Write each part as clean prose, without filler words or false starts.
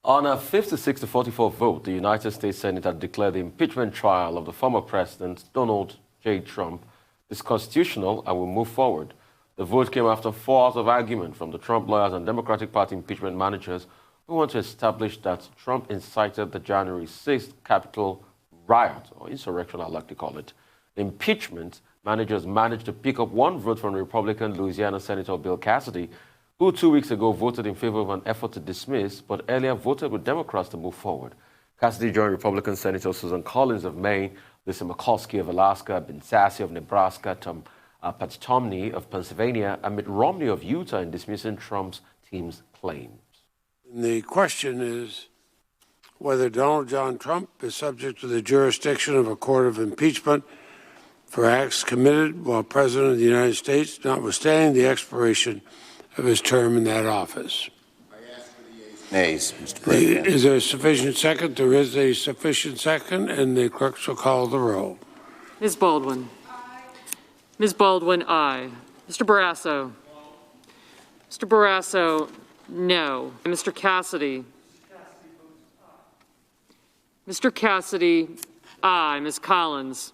On a 56-44 vote, the United States Senate had declared the impeachment trial of the former president, Donald J. Trump, is constitutional and will move forward. The vote came after 4 hours of argument from the Trump lawyers and Democratic Party impeachment managers who want to establish that Trump incited the January 6th Capitol riot, or insurrection, I like to call it. The impeachment managers managed to pick up 1 vote from Republican Louisiana Senator Bill Cassidy, who 2 weeks ago voted in favor of an effort to dismiss, but earlier voted with Democrats to move forward. Cassidy joined Republican Senator Susan Collins of Maine, Lisa Murkowski of Alaska, Ben Sasse of Nebraska, Pat Romney of Pennsylvania, and Mitt Romney of Utah in dismissing Trump's team's claims. The question is whether Donald John Trump is subject to the jurisdiction of a court of impeachment for acts committed while President of the United States, notwithstanding the expiration of his term in that office. I ask for the nays, Mr. President. Is there a sufficient second? There is a sufficient second, and the clerk shall call the roll. Ms. Baldwin. Aye. Ms. Baldwin, aye. Mr. Barrasso. Mr. Barrasso, no. Mr. Cassidy. Mr. Cassidy, aye. Ms. Collins.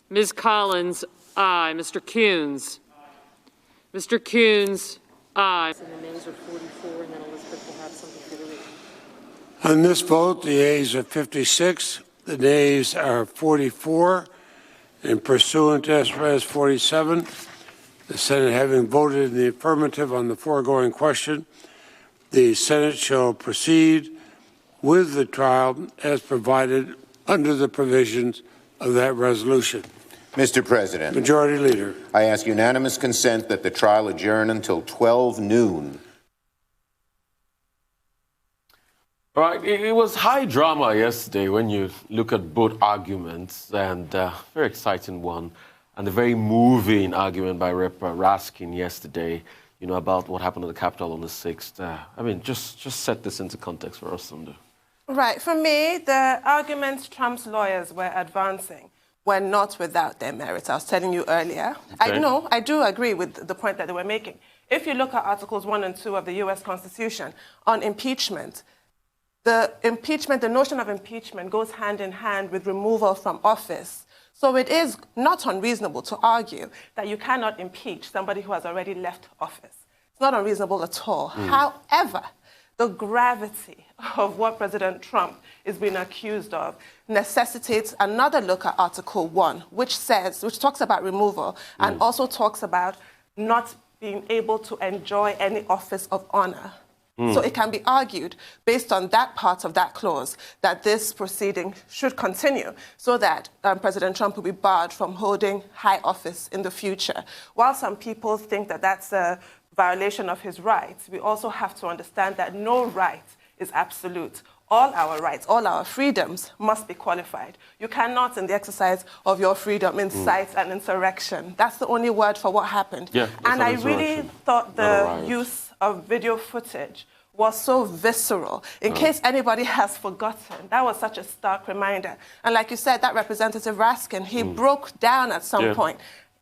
Ms. Collins, aye. Mr. Coons. Mr. Coons, aye. And the nays are 44, and then Elizabeth will have something for the read. On this vote, the ayes are 56, the nays are 44, and pursuant to S. 47, the Senate having voted in the affirmative on the foregoing question, the Senate shall proceed with the trial as provided under the provisions of that resolution. Mr. President. Majority Leader. I ask unanimous consent that the trial adjourn until 12 noon. All right, it was high drama yesterday when you look at both arguments, and very exciting one, and a very moving argument by Rep. Raskin yesterday, about what happened at the Capitol on the 6th. I mean, just set this into context for us, Sunday. Right. For me, the arguments Trump's lawyers were advancing were not without their merits. I was telling you earlier. Okay. I do agree with the point that they were making. If you look at Articles 1 and 2 of the U.S. Constitution on impeachment, the notion of impeachment goes hand in hand with removal from office. So it is not unreasonable to argue that you cannot impeach somebody who has already left office. It's not unreasonable at all. However, the gravity of what President Trump is being accused of necessitates another look at Article 1, which talks about removal and also talks about not being able to enjoy any office of honor. So it can be argued, based on that part of that clause, that this proceeding should continue so that President Trump will be barred from holding high office in the future. While some people think that that's a violation of his rights, we also have to understand that no right is absolute. All our rights, all our freedoms must be qualified. You cannot, in the exercise of your freedom, incite an insurrection. That's the only word for what happened. Yeah, and I really thought the use of video footage was so visceral. In case anybody has forgotten, that was such a stark reminder. And like you said, that Representative Raskin, he broke down at some point.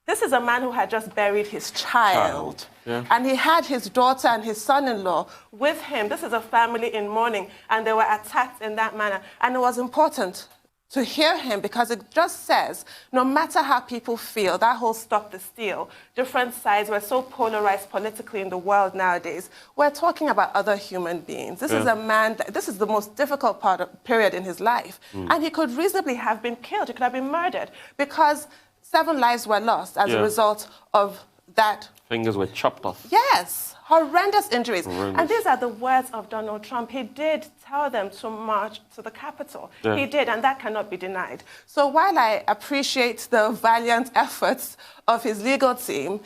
This is a man who had just buried his child. And he had his daughter and his son-in-law with him. This is a family in mourning, and they were attacked in that manner. And it was important to hear him because it just says, no matter how people feel, that whole stop the steal, different sides, we're so polarized politically in the world nowadays, we're talking about other human beings. This is a man, this is the most difficult period in his life. And he could reasonably have been killed, he could have been murdered, because 7 lives were lost as a result of that. Fingers were chopped off. Yes, horrendous injuries. And these are the words of Donald Trump. He did tell them to march to the Capitol. He did, and that cannot be denied. So while I appreciate the valiant efforts of his legal team,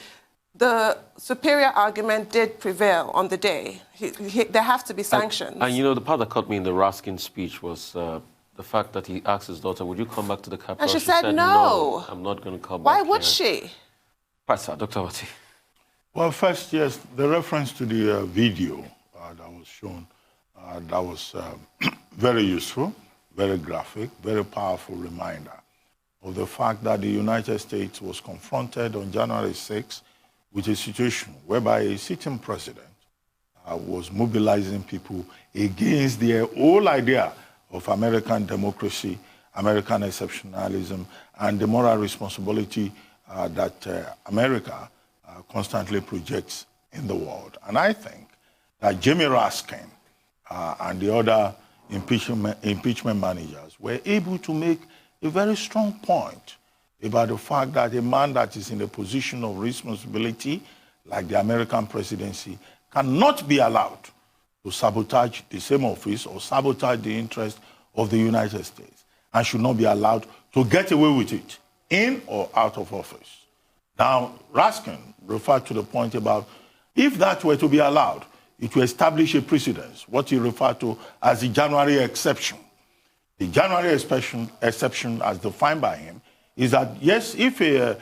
the superior argument did prevail on the day. There have to be sanctions. And the part that caught me in the Raskin speech was the fact that he asked his daughter, would you come back to the Capitol? And she said, no. I'm not going to come back. Why would she? Pastor, Dr. Wati. Well, first, yes, the reference to the video that was shown, that was very useful, very graphic, very powerful reminder of the fact that the United States was confronted on January 6th with a situation whereby a sitting president was mobilizing people against their whole idea of American democracy, American exceptionalism, and the moral responsibility that America constantly projects in the world. And I think that Jamie Raskin and the other impeachment managers were able to make a very strong point about the fact that a man that is in a position of responsibility, like the American presidency, cannot be allowed to sabotage the same office or sabotage the interest of the United States, and should not be allowed to get away with it, in or out of office. Now, Raskin referred to the point about if that were to be allowed, it will establish a precedence, what he referred to as the January exception. The January exception, as defined by him, is that, yes, if a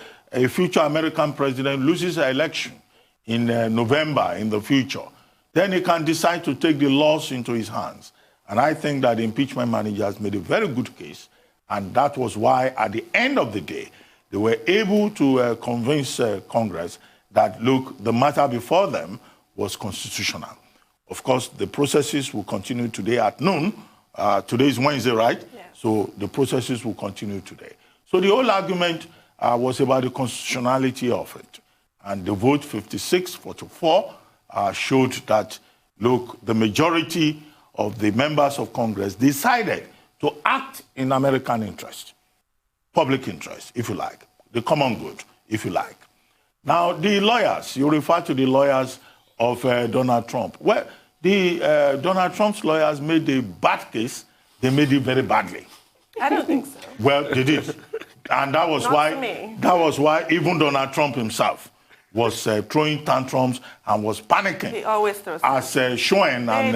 future American president loses an election in November in the future, then he can decide to take the laws into his hands. And I think that the impeachment managers made a very good case, and that was why, at the end of the day, they were able to convince Congress that, look, the matter before them was constitutional. Of course, the processes will continue today at noon. Today is Wednesday, right? Yeah. So the processes will continue today. So the whole argument was about the constitutionality of it. And the vote 56-44 showed that, look, the majority of the members of Congress decided to act in American interest, public interest, if you like, the common good, if you like. Now, the lawyers, you refer to the lawyers of Donald Trump. Well, Donald Trump's lawyers made a bad case. They made it very badly. I don't think so. Well, they did. And that was why even Donald Trump himself was throwing tantrums and was panicking. He always throws as Schoen and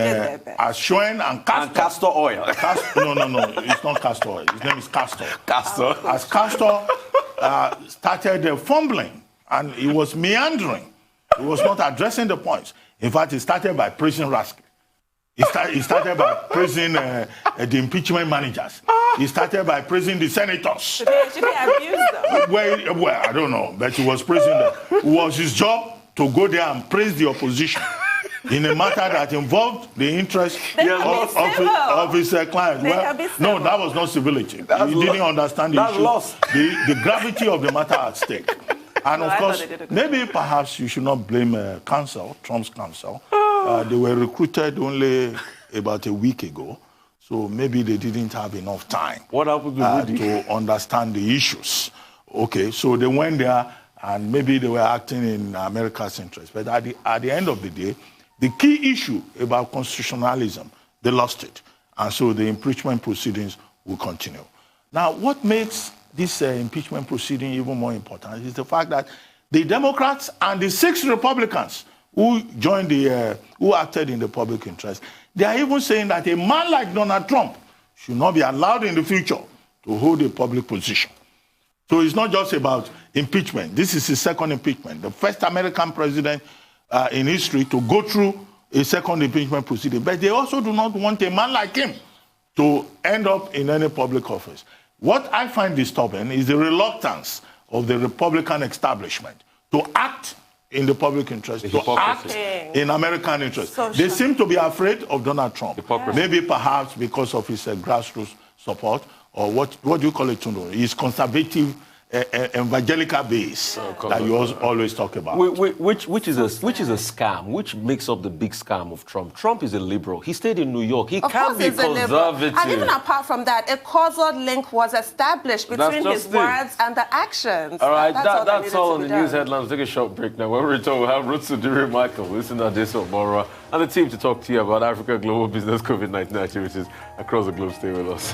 Castor. And castor oil. No, it's not castor oil. His name is Castor. Castor. As Castor started fumbling and he was meandering. He was not addressing the points. In fact, he started by praising Raskin. He started by praising the impeachment managers. He started by praising the senators. Should they abuse them? Well, I don't know, but he was praising them. It was his job to go there and praise the opposition in a matter that involved the interest of his client. No, that was not civility. He didn't understand the issue, the gravity of the matter at stake. And of course, maybe perhaps you should not blame Trump's counsel. They were recruited only about a week ago, so maybe they didn't have enough time to understand the issues. Okay, so they went there and maybe they were acting in America's interest. But at the end of the day, the key issue about constitutionalism, they lost it. And so the impeachment proceedings will continue. Now, what makes this impeachment proceeding even more important is the fact that the Democrats and the 6 Republicans who joined who acted in the public interest, they are even saying that a man like Donald Trump should not be allowed in the future to hold a public position. So it's not just about impeachment. This is his second impeachment, the first American president in history to go through a second impeachment proceeding. But they also do not want a man like him to end up in any public office. What I find disturbing is the reluctance of the Republican establishment to act in the public interest, to act in American interest. They seem to be afraid of Donald Trump. Maybe perhaps because of his grassroots support, or what do you call it, his conservative evangelical base that you always talk about. Which is a scam, which makes up the big scam of Trump. Trump is a liberal. He stayed in New York. He can't be conservative. And even apart from that, a causal link was established between his words and the actions. All right, that's all on the news headlines. Take a short break now. When we return, we'll have Ruth Sudiri Michael, listen to Adeso Mora, and the team to talk to you about Africa Global Business COVID-19 activities across the globe. Stay with us.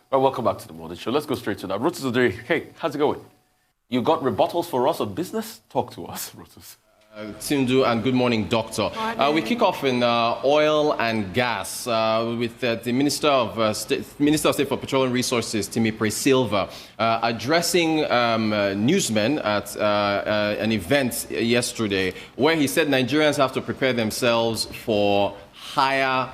Well, welcome back to the Morning Show. Let's go straight to that. Ruth Sudiri, hey, how's it going? You got rebuttals for us on business? Talk to us, Ruth. Tindu, and good morning, Doctor. We kick off in oil and gas with the Minister of State for Petroleum Resources, Timi Pre-Silva, addressing newsmen at an event yesterday where he said Nigerians have to prepare themselves for higher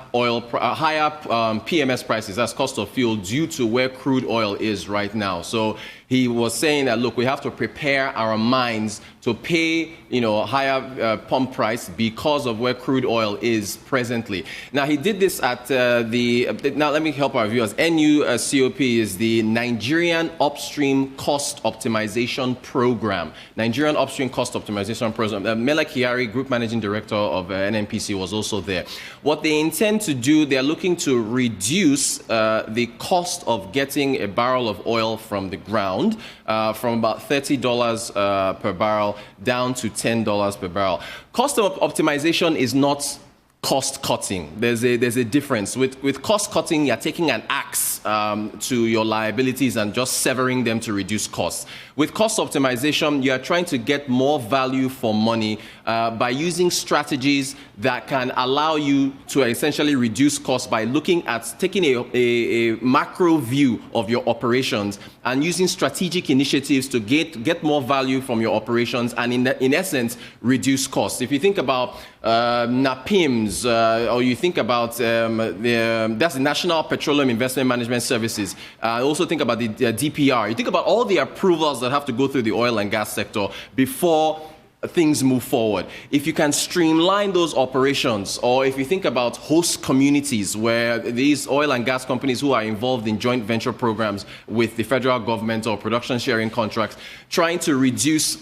PMS prices, that's cost of fuel, due to where crude oil is right now. So He was saying that, look, we have to prepare our minds to pay, higher pump price because of where crude oil is presently. Now, he did this at now let me help our viewers. NUCOP is the Nigerian Upstream Cost Optimization Program. Nigerian Upstream Cost Optimization Program. Mele Kyari, Group Managing Director of NNPC, was also there. What they intend to do, they're looking to reduce the cost of getting a barrel of oil from the ground from about $30 per barrel down to $10 per barrel. Cost of optimization is not cost cutting. There's a difference. With cost cutting, you're taking an axe to your liabilities and just severing them to reduce costs. With cost optimization, you are trying to get more value for money by using strategies that can allow you to essentially reduce costs by looking at taking a macro view of your operations and using strategic initiatives to get more value from your operations and in essence reduce costs. If you think about NAPIMS, or you think about that's the National Petroleum Investment Management Services. Also think about the DPR. You think about all the approvals that have to go through the oil and gas sector before things move forward. If you can streamline those operations, or if you think about host communities where these oil and gas companies who are involved in joint venture programs with the federal government or production sharing contracts, trying to reduce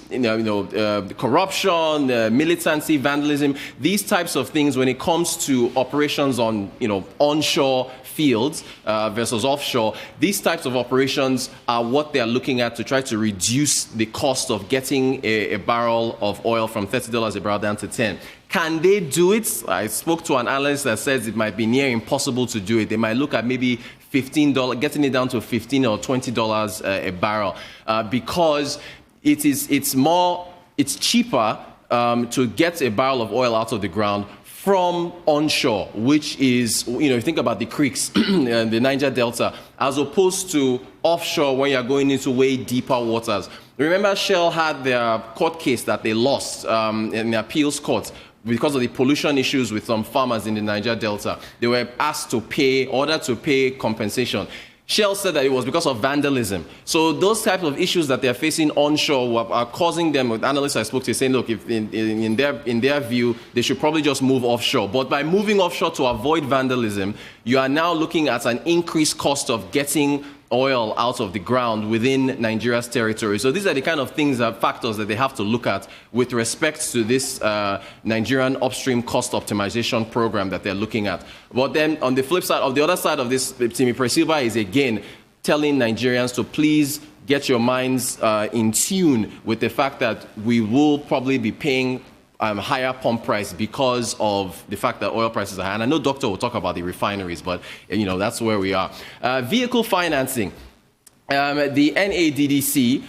corruption, militancy, vandalism, these types of things when it comes to operations on onshore fields versus offshore, these types of operations are what they are looking at to try to reduce the cost of getting a barrel of oil from $30 a barrel down to $10. Can they do it? I spoke to an analyst that says it might be near impossible to do it. They might look at maybe $15, getting it down to $15 or $20 a barrel because it's cheaper to get a barrel of oil out of the ground from onshore, which is, you think about the creeks, the Niger Delta, as opposed to offshore when you're going into way deeper waters. Remember, Shell had their court case that they lost in the appeals court because of the pollution issues with some farmers in the Niger Delta. They were ordered to pay compensation. Shell said that it was because of vandalism. So those types of issues that they're facing onshore are causing them, with analysts I spoke to, saying, look, if in their view, they should probably just move offshore. But by moving offshore to avoid vandalism, you are now looking at an increased cost of getting oil out of the ground within Nigeria's territory. So these are the kind of factors that they have to look at with respect to this Nigerian upstream cost optimization program that they're looking at. But then on the flip side, of the other side of this, Timi Presilva is again telling Nigerians to please get your minds in tune with the fact that we will probably be paying higher pump price because of the fact that oil prices are high. And I know Doctor will talk about the refineries, but that's where we are. Vehicle financing. The NADDC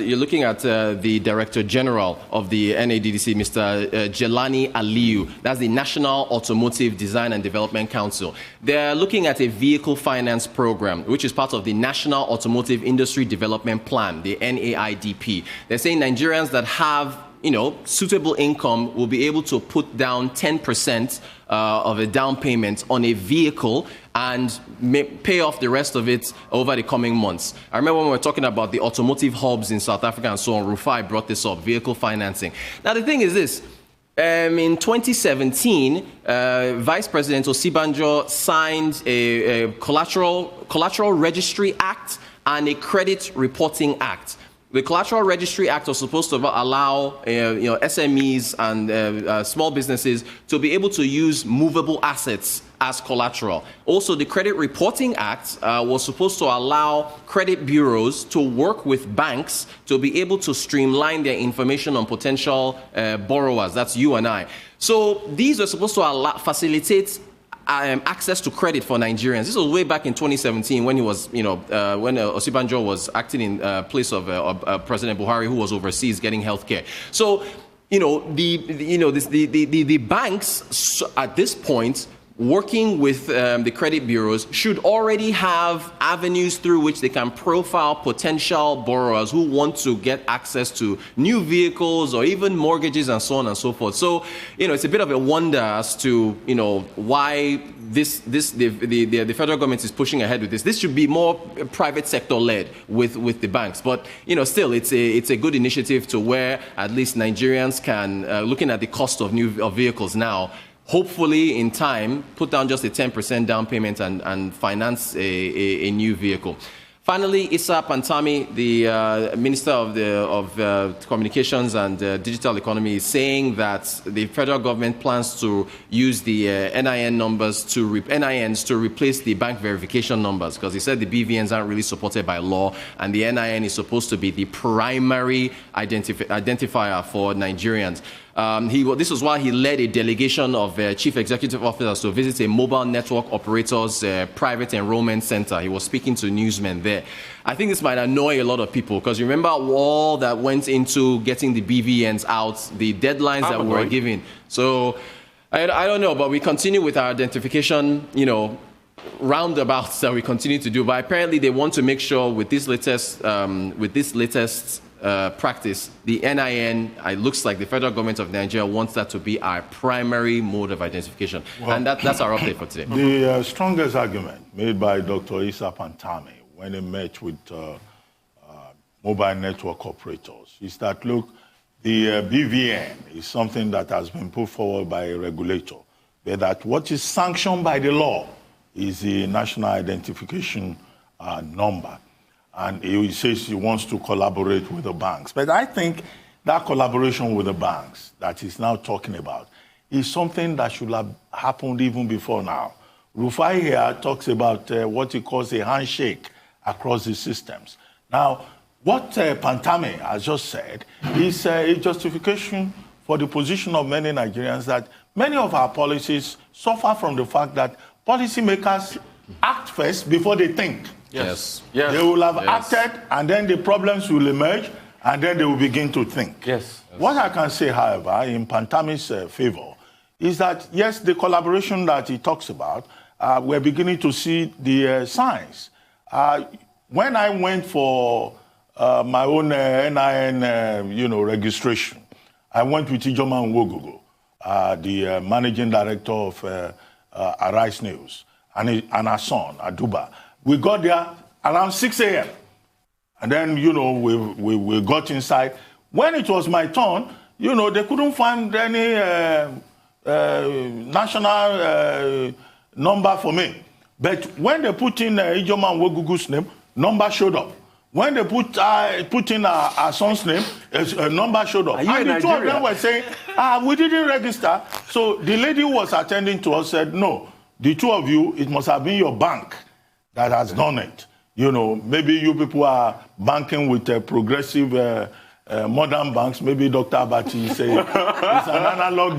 you're looking at the Director General of the NADDC, Mr. Jelani Aliyu. That's the National Automotive Design and Development Council. They're looking at a vehicle finance program, which is part of the National Automotive Industry Development Plan, the NAIDP. They're saying Nigerians that have suitable income will be able to put down 10% of a down payment on a vehicle and pay off the rest of it over the coming months. I remember when we were talking about the automotive hubs in South Africa and so on, Rufai brought this up, vehicle financing. Now, the thing is this. In 2017, Vice President Osibanjo signed a Collateral Registry Act and a Credit Reporting Act. The Collateral Registry Act was supposed to allow SMEs and small businesses to be able to use movable assets as collateral. Also, the Credit Reporting Act was supposed to allow credit bureaus to work with banks to be able to streamline their information on potential borrowers. That's you and I. So these are supposed to facilitate access to credit for Nigerians. This was way back in 2017 when he was, when Osibanjo was acting in place of President Buhari, who was overseas getting healthcare. So, the banks at this point working with the credit bureaus, should already have avenues through which they can profile potential borrowers who want to get access to new vehicles or even mortgages and so on and so forth. So, it's a bit of a wonder as to, why the federal government is pushing ahead with this. This should be more private sector led with the banks. But, still, it's a good initiative to where at least Nigerians can, looking at the cost of vehicles now, hopefully in time, put down just a 10% down payment and finance a new vehicle. Finally, Issa Pantami, the Minister of Communications and Digital Economy, is saying that the federal government plans to use the NINs to replace the bank verification numbers, because he said the BVNs aren't really supported by law, and the NIN is supposed to be the primary identifier for Nigerians. This was while he led a delegation of chief executive officers to visit a mobile network operator's private enrollment center. He was speaking to newsmen there. I think this might annoy a lot of people, because remember all that went into getting the BVNs out, the deadlines that we were given. So I don't know, but we continue with our identification, roundabouts that we continue to do. But apparently they want to make sure with this latest practice, the NIN, it looks like the federal government of Nigeria wants that to be our primary mode of identification. Well, and that's our update for today. The strongest argument made by Dr. Issa Pantami when he met with mobile network operators is that, look, the BVN is something that has been put forward by a regulator, but that what is sanctioned by the law is the national identification number. And he says he wants to collaborate with the banks. But I think that collaboration with the banks that he's now talking about is something that should have happened even before now. Rufai here talks about what he calls a handshake across the systems. Now, what Pantami has just said is a justification for the position of many Nigerians that many of our policies suffer from the fact that policymakers act first before they think. Yes. They will have acted, and then the problems will emerge, and then they will begin to think. Yes. What I can say, however, in Pantami's favor, is that, yes, the collaboration that he talks about, we're beginning to see the signs. When I went for my own NIN, registration, I went with Ijoma Nwogogo, the managing director of Arise News, and her son, Aduba. We got there around 6 a.m. And then, we got inside. When it was my turn, they couldn't find any national number for me. But when they put in Ijoma Nwogogo's name, number showed up. When they put in our son's name, a number showed up. And the two of them were saying, we didn't register. So the lady who was attending to us said, no, the two of you, it must have been your bank that has done it. Maybe you people are banking with progressive modern banks. Maybe Dr. Abati is an analog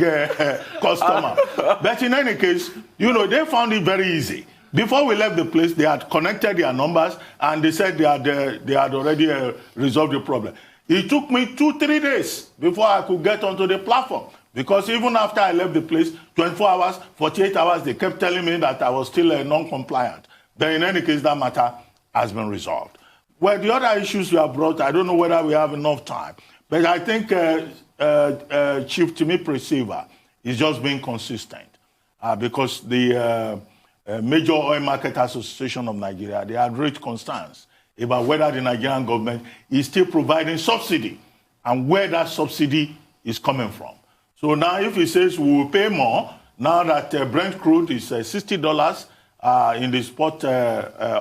customer. But in any case, they found it very easy. Before we left the place, they had connected their numbers, and they said they had already resolved the problem. It took me 2-3 days before I could get onto the platform, because even after I left the place, 24 hours, 48 hours, they kept telling me that I was still non-compliant. But in any case, that matter has been resolved. Well, the other issues you have brought, I don't know whether we have enough time, but I think Chief Timipre Silva is just being consistent because the Major Oil Market Association of Nigeria, they had raised concerns about whether the Nigerian government is still providing subsidy and where that subsidy is coming from. So now if he says we will pay more, now that Brent crude is $60 in the spot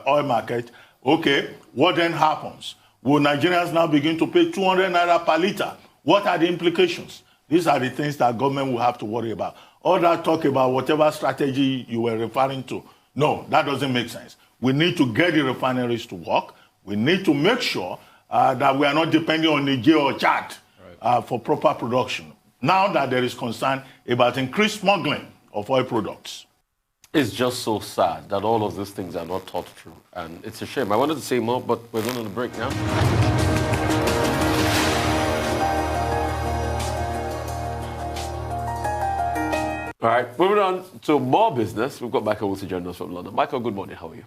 oil market, okay, what then happens? Will Nigerians now begin to pay 200 naira per liter? What are the implications? These are the things that government will have to worry about. All that talk about whatever strategy you were referring to, no, that doesn't make sense. We need to get the refineries to work. We need to make sure that we are not depending on Niger or Chad for proper production. Now that there is concern about increased smuggling of oil products. It's just so sad that all of these things are not thought through. And it's a shame. I wanted to say more, but we're going on a break now. All right, moving on to more business. We've got Michael Wilson joining us from London. Michael, good morning. How are you?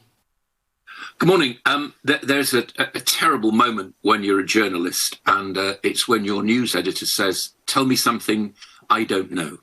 Good morning. There's a terrible moment when you're a journalist, and it's when your news editor says, "Tell me something I don't know."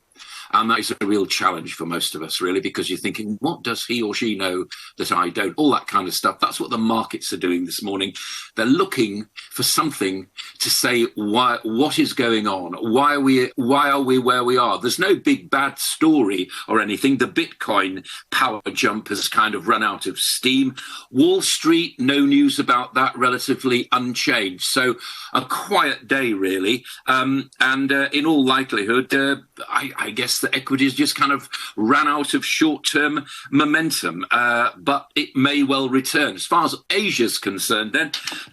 And that is a real challenge for most of us, really, because you're thinking, what does he or she know that I don't? All that kind of stuff. That's what the markets are doing this morning. They're looking for something to say what is going on. Why are we where we are? There's no big bad story or anything. The Bitcoin power jump has kind of run out of steam. Wall Street, no news about that, relatively unchanged. So a quiet day, really. And in all likelihood, I guess the equities just kind of ran out of short-term momentum, but it may well return. As far as Asia's concerned, then,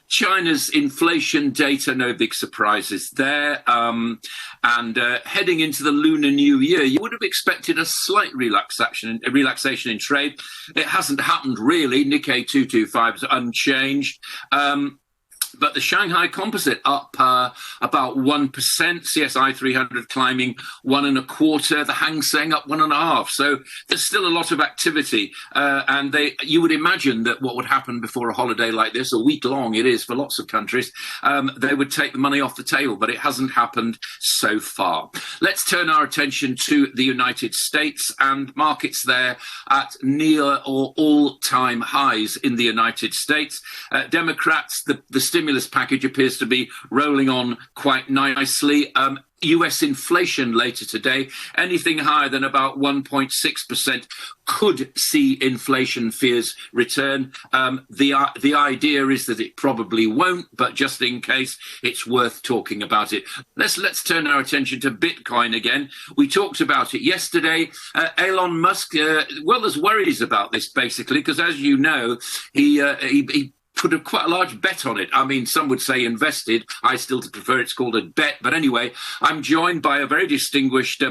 China's inflation data, no big surprises there. And heading into the Lunar New Year, you would have expected a slight relaxation in trade. It hasn't happened, really. Nikkei 225 is unchanged. But the Shanghai Composite up about 1%, CSI 300 climbing 1.25%, the Hang Seng up 1.5%. So there's still a lot of activity. And you would imagine that what would happen before a holiday like this, a week long it is for lots of countries, they would take the money off the table, but it hasn't happened so far. Let's turn our attention to the United States and markets there at near or all-time highs in the United States. Democrats, the stimulus package appears to be rolling on quite nicely. US inflation later today, anything higher than about 1.6% could see inflation fears return. The idea is that it probably won't, but just in case, it's worth talking about it. Let's turn our attention to Bitcoin again. We talked about it yesterday. Elon Musk, there's worries about this basically, because as you know, he put quite a large bet on it. I mean, some would say invested. I still prefer it's called a bet. But anyway, I'm joined by a very distinguished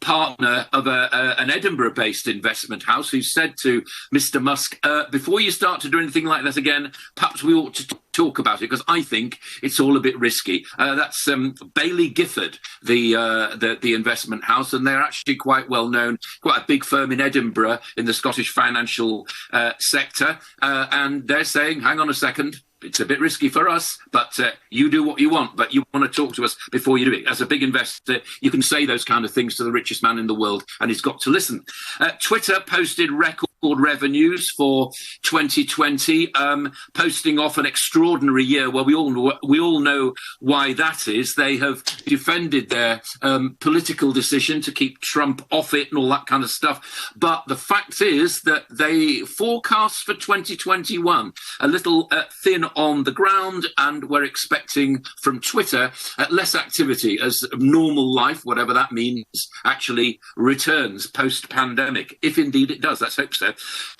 partner of an Edinburgh-based investment house who said to Mr. Musk, before you start to do anything like that again, perhaps we ought to talk about it, because I think it's all a bit risky. That's Baillie Gifford, the investment house, and they're actually quite well known, quite a big firm in Edinburgh in the Scottish financial sector. And they're saying, hang on a second, it's a bit risky for us, but you do what you want, but you want to talk to us before you do it. As a big investor, you can say those kind of things to the richest man in the world, and he's got to listen. Twitter posted record revenues for 2020, posting off an extraordinary year. Well, we all know why that is. They have defended their political decision to keep Trump off it and all that kind of stuff. But the fact is that they forecast for 2021 a little thin on the ground, and we're expecting from Twitter less activity as normal life, whatever that means, actually returns post-pandemic, if indeed it does. Let's hope so. As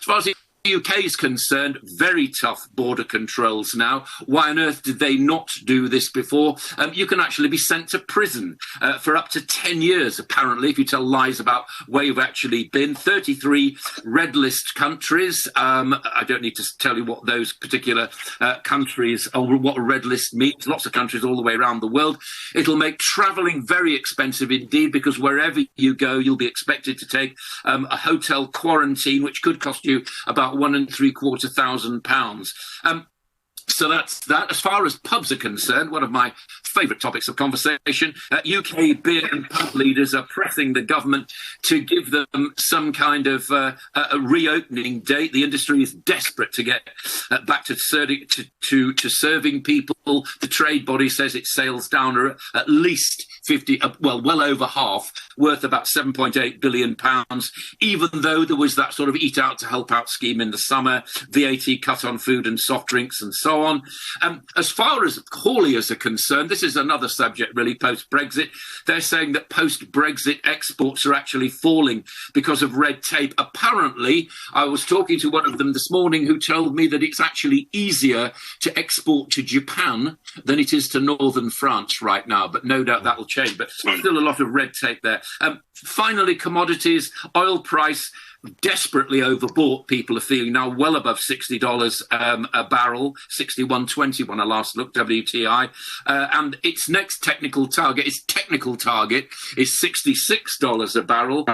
far as the UK is concerned, very tough border controls now. Why on earth did they not do this before? You can actually be sent to prison for up to 10 years, apparently, if you tell lies about where you've actually been. 33 red list countries. I don't need to tell you what those particular countries, or what a red list means. Lots of countries all the way around the world. It'll make travelling very expensive indeed, because wherever you go, you'll be expected to take a hotel quarantine, which could cost you about £1,750. So that's that. As far as pubs are concerned, one of my favourite topics of conversation, UK beer and pub leaders are pressing the government to give them some kind of a reopening date. The industry is desperate to get back to serving people. The trade body says its sales down are at least 50, well over half, worth about £7.8 billion, even though there was that sort of eat out to help out scheme in the summer, VAT cut on food and soft drinks and so on. As far as hauliers are concerned, this is another subject really post-Brexit. They're saying that post-Brexit exports are actually falling because of red tape. Apparently, I was talking to one of them this morning who told me that it's actually easier to export to Japan than it is to northern France right now, but no doubt that will change. But still a lot of red tape there. Finally, commodities, oil price desperately overbought. People are feeling now well above $60 a barrel, 61.20 when I last looked, WTI. And its next technical target is $66 a barrel.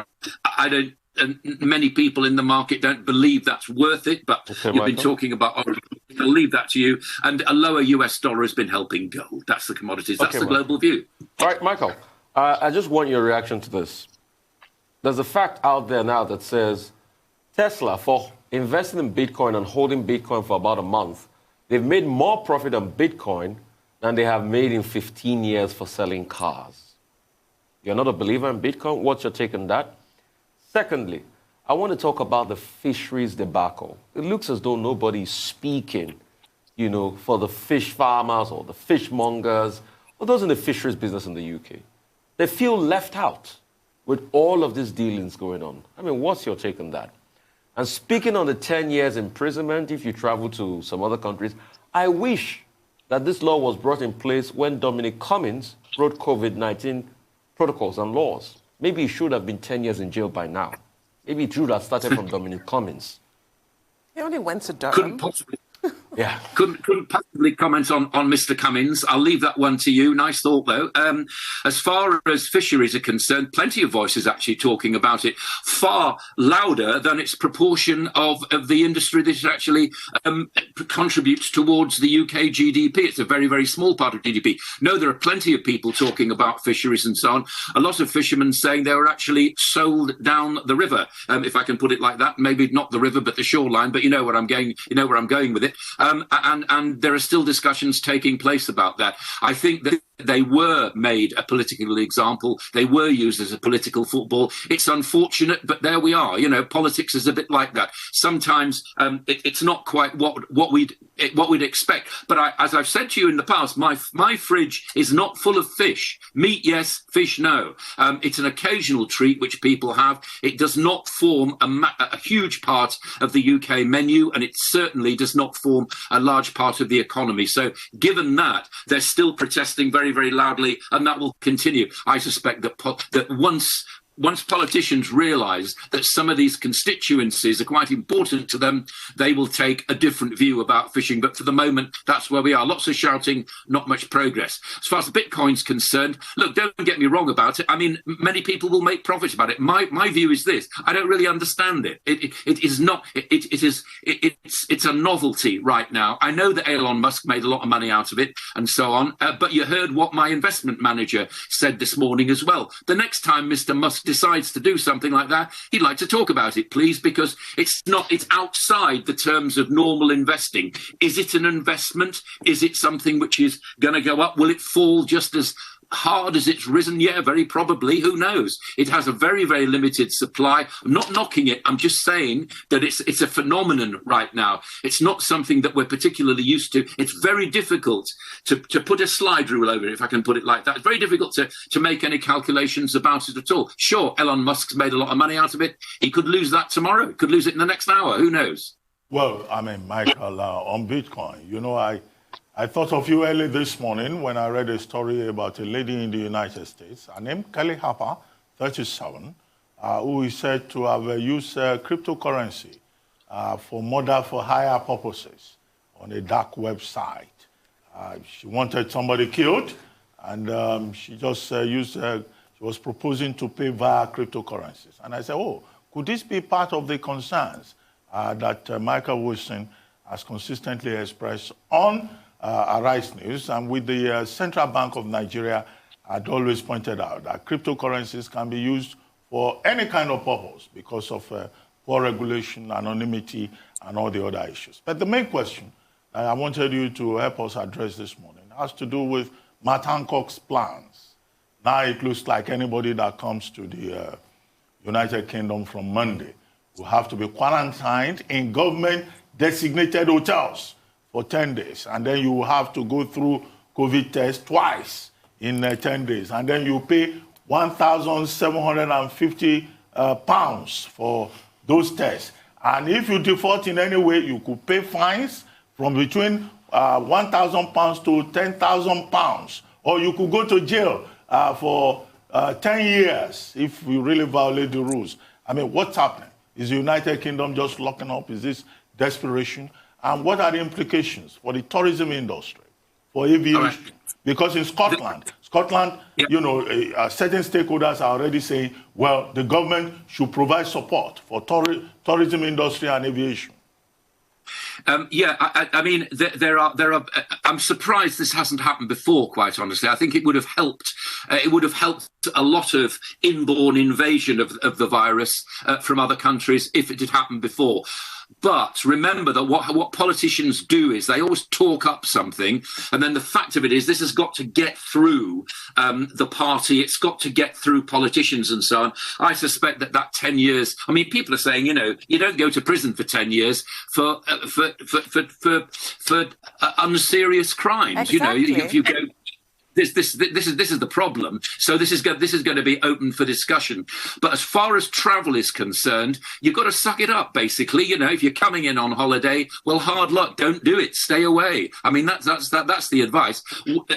I don't. And many people in the market don't believe that's worth it, but you've been talking about oil. I'll leave that to you. And a lower US dollar has been helping gold. That's the commodities. That's the global view. All right, Michael, I just want your reaction to this. There's a fact out there now that says Tesla, for investing in Bitcoin and holding Bitcoin for about a month, they've made more profit on Bitcoin than they have made in 15 years for selling cars. You're not a believer in Bitcoin? What's your take on that? Secondly, I want to talk about the fisheries debacle. It looks as though nobody's speaking, for the fish farmers or the fishmongers or those in the fisheries business in the UK. They feel left out with all of these dealings going on. I mean, what's your take on that? And speaking on the 10 years imprisonment, if you travel to some other countries, I wish that this law was brought in place when Dominic Cummings wrote COVID-19 protocols and laws. Maybe he should have been 10 years in jail by now. Maybe it should have started from Dominic Cummings. He only went to Durham. Couldn't possibly. Yeah. Couldn't possibly comment on Mr. Cummings. I'll leave that one to you. Nice thought, though. As far as fisheries are concerned, plenty of voices actually talking about it, far louder than its proportion of the industry that actually contributes towards the UK GDP. It's a very, very small part of GDP. No, there are plenty of people talking about fisheries and so on. A lot of fishermen saying they were actually sold down the river, if I can put it like that. Maybe not the river, but the shoreline. But you know where I'm going. You know where I'm going with it. And there are still discussions taking place about that. I think that they were made a political example. They were used as a political football. It's unfortunate, but there we are. Politics is a bit like that. Sometimes it's not quite what we'd expect. But as I've said to you in the past, my fridge is not full of fish. Meat, yes. Fish, no. It's an occasional treat which people have. It does not form a huge part of the UK menu, and it certainly does not form a large part of the economy. So given that, they're still protesting very, very loudly, and that will continue. I suspect that once politicians realise that some of these constituencies are quite important to them, they will take a different view about fishing. But for the moment, that's where we are. Lots of shouting, not much progress. As far as Bitcoin's concerned, look, don't get me wrong about it. I mean, many people will make profits about it. My view is this: I don't really understand it. It's a novelty right now. I know that Elon Musk made a lot of money out of it and so on. But you heard what my investment manager said this morning as well. The next time Mr. Musk decides to do something like that, he'd like to talk about it, please, because it's outside the terms of normal investing. Is it an investment? Is it something which is going to go up? Will it fall just as hard as it's risen? Yeah, very probably. Who knows? It has a very, very limited supply. I'm not knocking it. I'm just saying that it's a phenomenon right now. It's not something that we're particularly used to. It's very difficult to put a slide rule over it, if I can put it like that. It's very difficult to make any calculations about it at all. Sure, Elon Musk's made a lot of money out of it. He could lose that tomorrow. He could lose it in the next hour. Who knows? Well, I mean, Michael, on Bitcoin, I thought of you early this morning when I read a story about a lady in the United States, her name Kelly Harper, 37, who is said to have used cryptocurrency for hire purposes on a dark website. She wanted somebody killed, and she just she was proposing to pay via cryptocurrencies. And I said, could this be part of the concerns that Michael Wilson has consistently expressed on Arise News, and with the Central Bank of Nigeria had always pointed out that cryptocurrencies can be used for any kind of purpose because of poor regulation, anonymity, and all the other issues. But the main question that I wanted you to help us address this morning has to do with Matt Hancock's plans. Now it looks like anybody that comes to the United Kingdom from Monday will have to be quarantined in government-designated hotels for 10 days. And then you will have to go through COVID test twice in 10 days. And then you pay £1,750 for those tests. And if you default in any way, you could pay fines from between £1,000 to £10,000. Or you could go to jail for 10 years if you really violate the rules. I mean, what's happening? Is the United Kingdom just locking up? Is this desperation? And what are the implications for the tourism industry, for aviation? Right. Because in Scotland, you know, certain stakeholders are already saying, well, the government should provide support for tourism industry and aviation. I mean, there are. I'm surprised this hasn't happened before. Quite honestly, I think it would have helped. It would have helped a lot of inborn invasion of the virus from other countries if it had happened before. But remember that what politicians do is they always talk up something, and then the fact of it is this has got to get through the party. It's got to get through politicians and so on. I suspect that 10 years. I mean, people are saying, you know, you don't go to prison for 10 years for unserious crimes. Exactly. You know, if you go. This is the problem. So this is going to be open for discussion. But as far as travel is concerned, you've got to suck it up. Basically, you know, if you're coming in on holiday, well, hard luck. Don't do it. Stay away. I mean, that's the advice.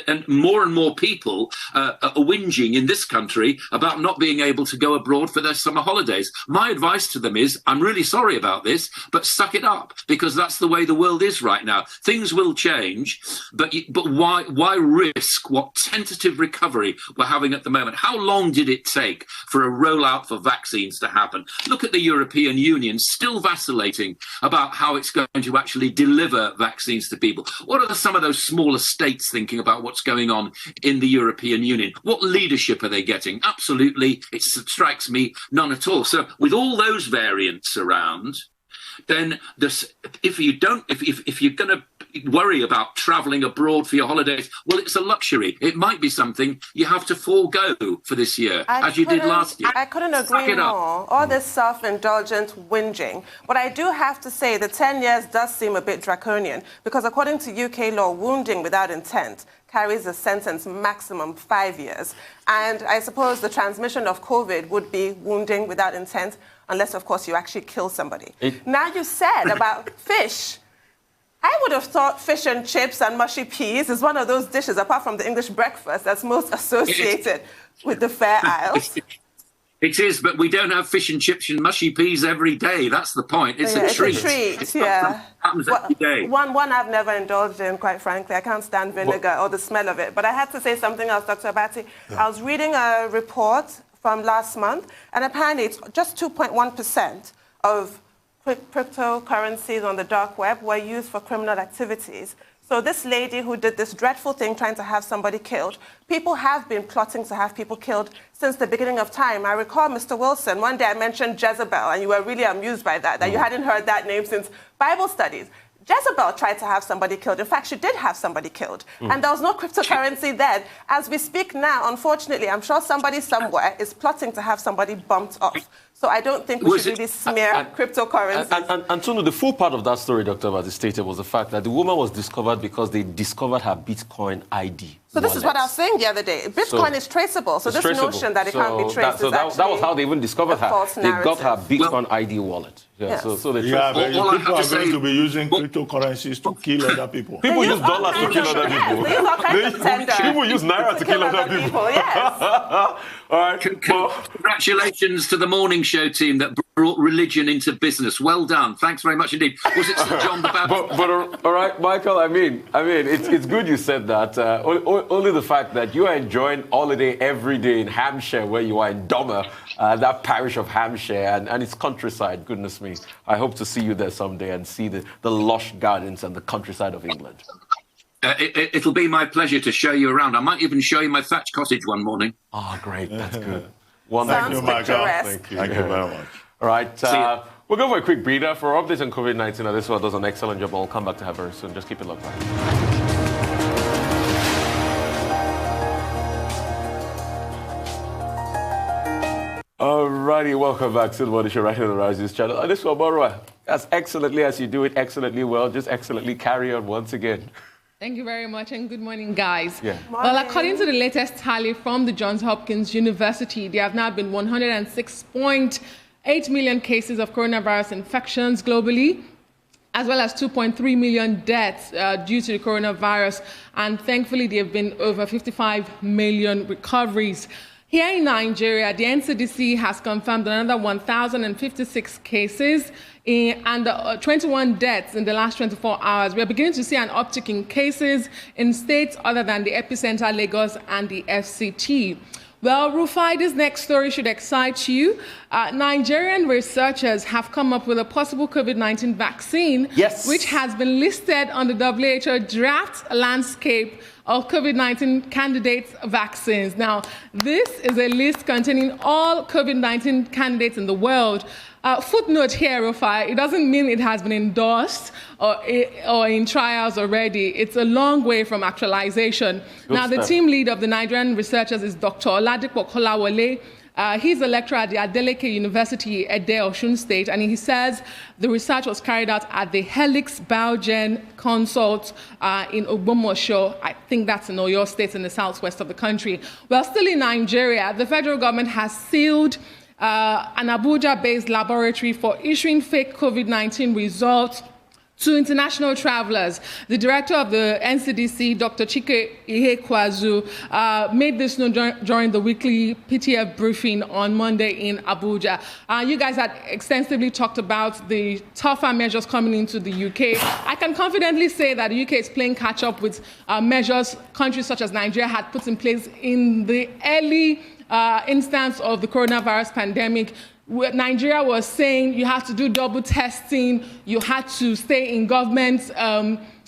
And more people are whinging in this country about not being able to go abroad for their summer holidays. My advice to them is, I'm really sorry about this, but suck it up, because that's the way the world is right now. Things will change, but why risk what tentative recovery we're having at the moment? How long did it take for a rollout for vaccines to happen? Look at the European Union, still vacillating about how it's going to actually deliver vaccines to people. What are some of those smaller states thinking about what's going on in the European Union? What leadership are they getting? Absolutely, it strikes me, none at all. So with all those variants around, then if you're going to worry about travelling abroad for your holidays, well, it's a luxury. It might be something you have to forego for this year, as you did last year. I couldn't agree more. All this self-indulgent whinging. But I do have to say the 10 years does seem a bit draconian, because according to UK law, wounding without intent carries a sentence maximum 5 years. And I suppose the transmission of COVID would be wounding without intent, unless, of course, you actually kill somebody. Now, you said about fish. I would have thought fish and chips and mushy peas is one of those dishes, apart from the English breakfast, that's most associated with the Fair Isles. It is, but we don't have fish and chips and mushy peas every day. That's the point. It's a treat. It's a treat, it's happens every day. One I've never indulged in, quite frankly. I can't stand vinegar or the smell of it. But I had to say something else, Dr. Abati. Yeah. I was reading a report from last month, and apparently it's just 2.1% of cryptocurrencies on the dark web were used for criminal activities. So this lady who did this dreadful thing trying to have somebody killed, people have been plotting to have people killed since the beginning of time. I recall, Mr. Wilson, one day I mentioned Jezebel, and you were really amused by that you hadn't heard that name since Bible studies. Jezebel tried to have somebody killed. In fact, she did have somebody killed. And there was no cryptocurrency then. As we speak now, unfortunately, I'm sure somebody somewhere is plotting to have somebody bumped off. So I don't think we should really smear cryptocurrency. And Tunu, the full part of that story, Dr. Abati stated, was the fact that the woman was discovered because they discovered her Bitcoin ID. So this is what I was saying the other day. Bitcoin is traceable. So this notion that it can't be traced that was how they even discovered her. They got her Bitcoin ID wallet. Yeah, yes. so they people are going to be using cryptocurrencies to kill other people. People use dollars to kill other people. They use all kinds of tender. People use naira to kill other people. Yes. All right. Congratulations to the morning show team that brought religion into business. Well done. Thanks very much indeed. Was it St. John the Baptist? But all right, Michael, I mean, it's good you said that. Only the fact that you are enjoying holiday every day in Hampshire, where you are in Domer, that parish of Hampshire, and it's countryside, goodness me. I hope to see you there someday and see the lush gardens and the countryside of England. It'll be my pleasure to show you around. I might even show you my thatched cottage one morning. Oh, great. That's good. Thank you, Michael. Thank you. Thank you very much. All right. We'll go for a quick breather. For updates on COVID-19, this one does an excellent job. I'll come back to her very soon. Just keep it locked. Alrighty, welcome back to the Morning Show right here on the Rise News channel. And this one, Marwa, as excellently as you do it, excellently well, just excellently carry on once again. Thank you very much, and good morning, guys. Yeah. Well, according to the latest tally from the Johns Hopkins University, there have now been 106.8 million cases of coronavirus infections globally, as well as 2.3 million deaths due to the coronavirus. And thankfully, there have been over 55 million recoveries. Here in Nigeria, the NCDC has confirmed another 1,056 cases and 21 deaths in the last 24 hours. We are beginning to see an uptick in cases in states other than the epicenter, Lagos, and the FCT. Well, Rufai, this next story should excite you. Nigerian researchers have come up with a possible COVID-19 vaccine, which has been listed on the WHO draft landscape of COVID-19 candidates vaccines. Now, this is a list containing all COVID-19 candidates in the world. Footnote here, Rufai, it doesn't mean it has been endorsed or in trials already. It's a long way from actualization. The team lead of the Nigerian researchers is Dr. Oladipo Kolawole. He's a lecturer at the Adeleke University, Ede, Osun State, and he says the research was carried out at the Helix Biogen Consult in Ogbomosho. I think that's in Oyo State in the southwest of the country. Well, still in Nigeria, the federal government has sealed an Abuja-based laboratory for issuing fake COVID-19 results to international travelers. The director of the NCDC, Dr. Chike Ihekwazu, made this known during the weekly PTF briefing on Monday in Abuja. You guys had extensively talked about the tougher measures coming into the UK. I can confidently say that the UK is playing catch-up with measures countries such as Nigeria had put in place in the early instance of the coronavirus pandemic. Nigeria was saying you have to do double testing, you had to stay in government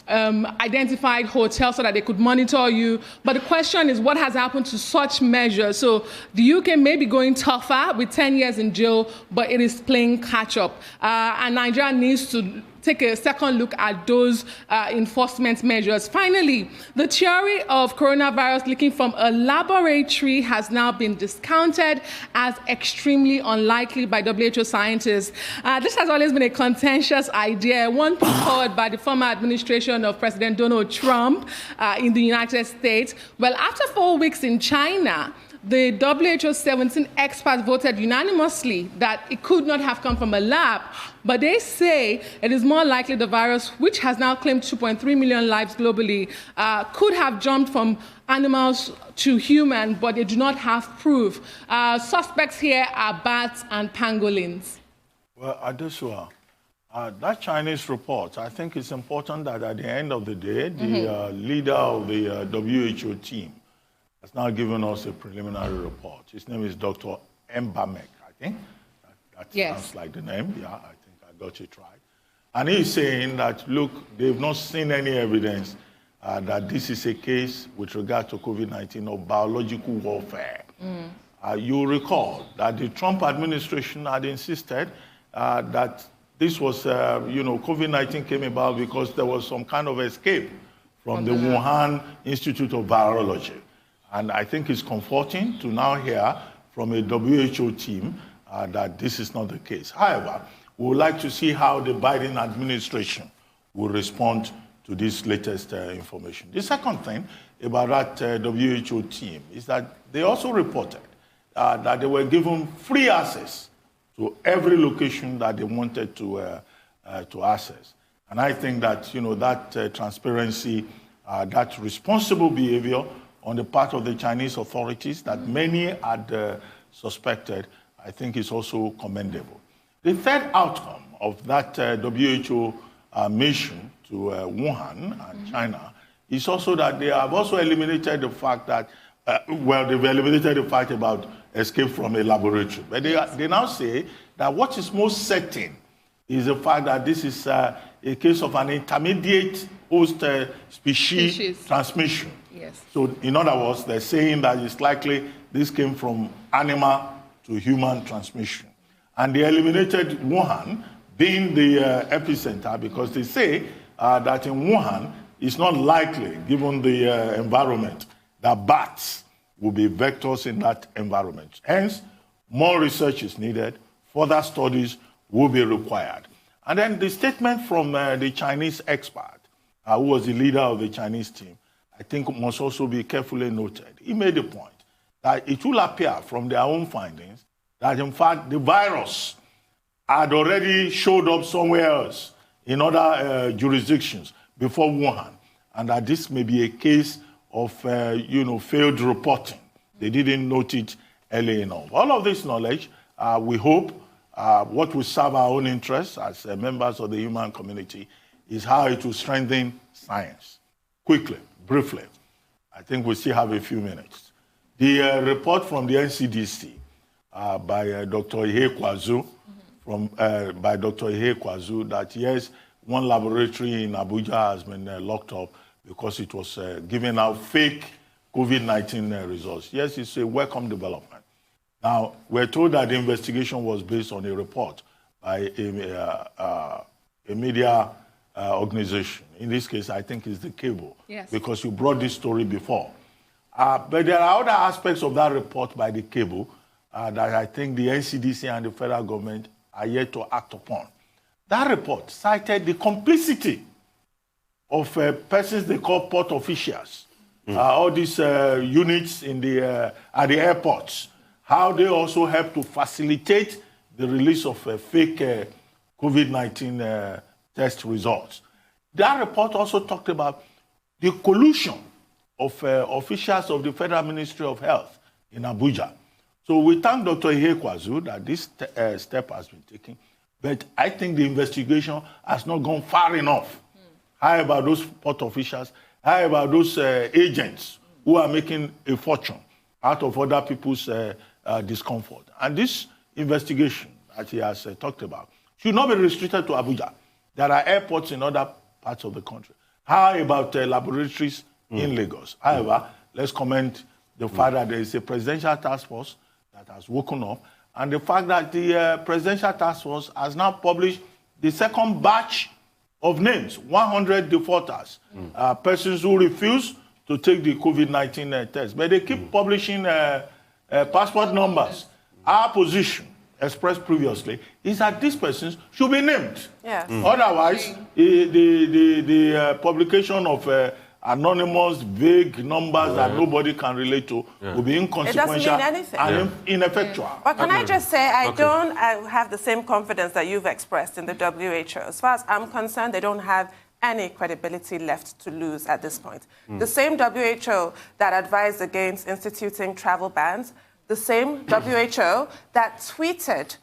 identified hotels so that they could monitor you. But the question is, what has happened to such measures? So the UK may be going tougher with 10 years in jail, but it is playing catch up. And Nigeria needs to take a second look at those enforcement measures. Finally, the theory of coronavirus leaking from a laboratory has now been discounted as extremely unlikely by WHO scientists. This has always been a contentious idea, one put forward by the former administration of President Donald Trump in the United States. Well, after 4 weeks in China, the WHO 17 experts voted unanimously that it could not have come from a lab, but they say it is more likely the virus, which has now claimed 2.3 million lives globally, could have jumped from animals to human, but they do not have proof. Suspects here are bats and pangolins. Well, Adesua, that Chinese report, I think it's important that at the end of the day, the leader of the WHO team has now given us a preliminary report. His name is Dr. Mbamek, I think. That sounds like the name. Yeah, I think I got it right. And he's saying that, look, they've not seen any evidence that this is a case with regard to COVID-19 of biological warfare. You recall that the Trump administration had insisted that this was, COVID-19 came about because there was some kind of escape from the Wuhan Institute of Virology. And I think it's comforting to now hear from a WHO team that this is not the case. However, we would like to see how the Biden administration will respond to this latest information. The second thing about that WHO team is that they also reported that they were given free access to every location that they wanted to access. And I think that, that transparency, that responsible behavior on the part of the Chinese authorities that many had suspected, I think is also commendable. The third outcome of that WHO mission to Wuhan and China is also that they have also eliminated the fact that, they've eliminated the fact about escape from a laboratory. But they now say that what is most certain is the fact that this is a case of an intermediate host species transmission. Yes. So, in other words, they're saying that it's likely this came from animal to human transmission. And they eliminated Wuhan being the epicenter because they say that in Wuhan, it's not likely, given the environment, that bats will be vectors in that environment. Hence, more research is needed, further studies will be required. And then the statement from the Chinese expert, who was the leader of the Chinese team, I think must also be carefully noted. He made a point that it will appear from their own findings that, in fact, the virus had already showed up somewhere else in other jurisdictions before Wuhan, and that this may be a case of, failed reporting. They didn't note it early enough. All of this knowledge, we hope, what will serve our own interests as members of the human community is how it will strengthen science. Quickly, briefly, I think we still have a few minutes. The report from the NCDC by Dr. Ihe Kwazu, by Dr. Ihe Kwazu, that yes, one laboratory in Abuja has been locked up because it was giving out fake COVID-19 results. Yes, it's a welcome development. Now, we're told that the investigation was based on a report by a media organization. In this case, I think it's the Cable, yes, because you brought this story before. But there are other aspects of that report by the Cable that I think the NCDC and the federal government are yet to act upon. That report cited the complicity of persons they call port officials, all these units in at the airports, how they also help to facilitate the release of fake COVID-19 test results. That report also talked about the collusion of officials of the Federal Ministry of Health in Abuja. So we thank Dr. Ihe Kwazu that this step has been taken, but I think the investigation has not gone far enough. How about those port officials? How about those agents who are making a fortune out of other people's discomfort? And this investigation that he has talked about should not be restricted to Abuja. There are airports in other parts of the country. How about laboratories in Lagos? However, let's comment the fact that there is a presidential task force that has woken up, and the fact that the presidential task force has now published the second batch of names, 100 defaulters, persons who refuse to take the COVID-19 test. But they keep publishing passport numbers. Our position, expressed previously, is that these persons should be named. Yes. Otherwise, the publication of anonymous, vague numbers that nobody can relate to will be inconsequential. It doesn't mean anything. And ineffectual. But can I just say, I don't have the same confidence that you've expressed in the WHO. As far as I'm concerned, they don't have any credibility left to lose at this point. The same WHO that advised against instituting travel bans, the same WHO that tweeted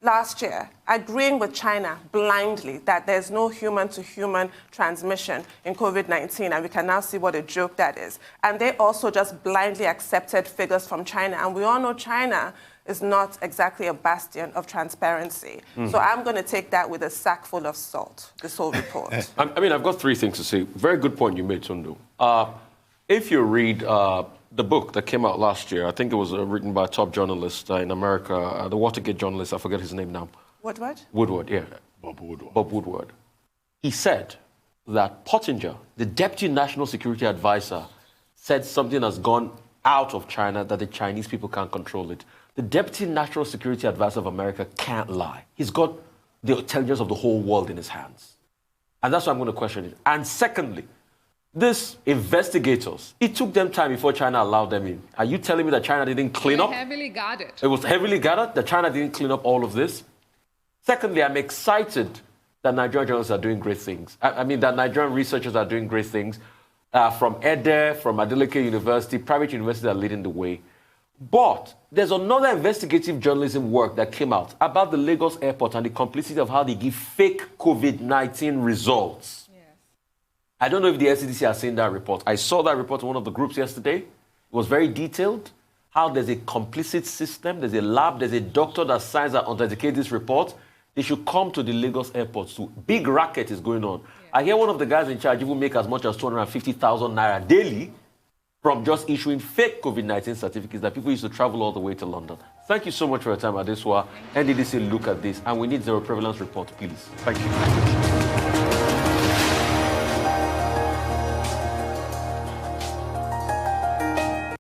last year agreeing with China blindly that there's no human-to-human transmission in COVID-19, and we can now see what a joke that is. And they also just blindly accepted figures from China. And we all know China is not exactly a bastion of transparency. So I'm going to take that with a sack full of salt, this whole report. I mean, I've got three things to say. Very good point you made, Tundu. If you read the book that came out last year, I think it was written by a top journalist in America, the Watergate journalist, I forget his name now. Woodward? Woodward, yeah. Bob Woodward. Bob Woodward. He said that Pottinger, the Deputy National Security Advisor, said something has gone out of China that the Chinese people can't control it. The Deputy National Security Advisor of America can't lie. He's got the intelligence of the whole world in his hands. And that's why I'm going to question it. And secondly, these investigators, it took them time before China allowed them in. Are you telling me that China didn't clean up? Heavily guarded. It was heavily guarded, that China didn't clean up all of this? Secondly, I'm excited that Nigerian journalists are doing great things. I mean, that Nigerian researchers are doing great things. From Ede, from Adeleke University, private universities are leading the way. But there's another investigative journalism work that came out about the Lagos airport and the complicity of how they give fake COVID-19 results. Yes. I don't know if the NCDC has seen that report. I saw that report in one of the groups yesterday. It was very detailed. How there's a complicit system, there's a lab, there's a doctor that signs and authenticates this report. They should come to the Lagos airport too. Big racket is going on. Yeah. I hear one of the guys in charge even make as much as 250,000 naira daily from just issuing fake COVID-19 certificates that people used to travel all the way to London. Thank you so much for your time, Adeswa. NDDC, look at this. And we need zero prevalence report, please. Thank you.